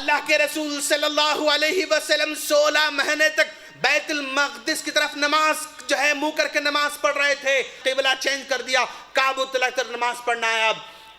اللہ کے رسول صلی اللہ علیہ وسلم 16 مہینے تک بیت المقدس کی طرف نماز جو ہے منہ کر کے نماز پڑھ رہے تھے. قبلہ چینج کر دیا, کعبۃ اللہ کی طرف نماز پڑھنا ہے.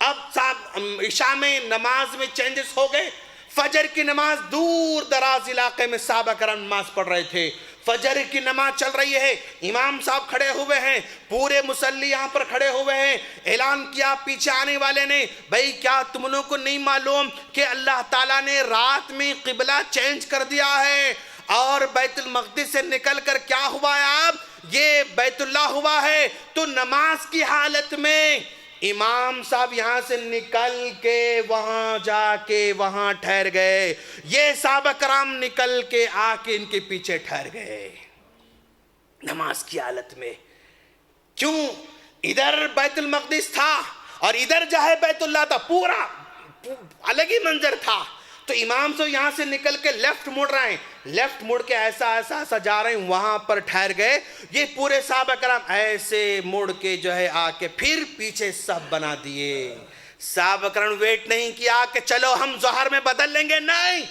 اب صاحب عشاء میں نماز میں چینجز ہو گئے. فجر کی نماز دور دراز علاقے میں صحابہ کرام نماز پڑھ رہے تھے. فجر کی نماز چل رہی ہے, امام صاحب کھڑے ہوئے ہیں, پورے مصلی یہاں پر کھڑے ہوئے ہیں. اعلان کیا پیچھے آنے والے نے, بھئی کیا تم لوگوں کو نہیں معلوم کہ اللہ تعالیٰ نے رات میں قبلہ چینج کر دیا ہے اور بیت المقدس سے نکل کر کیا ہوا ہے, آپ یہ بیت اللہ ہوا ہے. تو نماز کی حالت میں امام صاحب یہاں سے نکل کے وہاں جا کے وہاں ٹھہر گئے. یہ صحابہ کرام نکل کے آ کے ان کے پیچھے ٹھہر گئے نماز کی حالت میں. کیوں؟ ادھر بیت المقدس تھا اور ادھر جو ہے بیت اللہ تھا, پورا الگ ہی منظر تھا. تو امام صاحب یہاں سے نکل کے لیفٹ مڑ رہے ہیں, لیفٹ مڑ کے ایسا جا رہے ہیں, وہاں پر ٹھہر گئے. یہ پورے صحابہ کرام ایسے مڑ کے جو ہے آ کے پھر پیچھے صف بنا دیے. صحابہ کرام ویٹ نہیں کیا کہ چلو ہم ظہر میں بدل لیں گے, نہیں,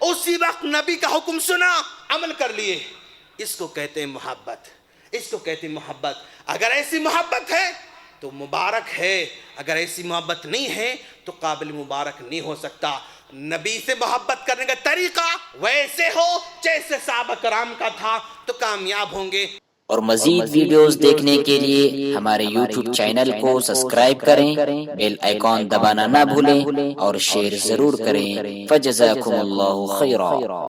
اسی وقت نبی کا حکم سنا, عمل کر لیے. اس کو کہتے ہیں محبت, اس کو کہتے ہیں محبت. اگر ایسی محبت ہے تو مبارک ہے, اگر ایسی محبت نہیں ہے تو قابل مبارک نہیں ہو سکتا. نبی سے محبت کرنے کا طریقہ ویسے ہو جیسے صحابہ کرام کا تھا تو کامیاب ہوں گے. اور مزید ویڈیوز دیکھنے کے لیے ہمارے یوٹیوب چینل کو سبسکرائب کریں, بیل آئیکن دبانا نہ بھولیں اور شیئر ضرور کریں. فجزاکم اللہ خیرا.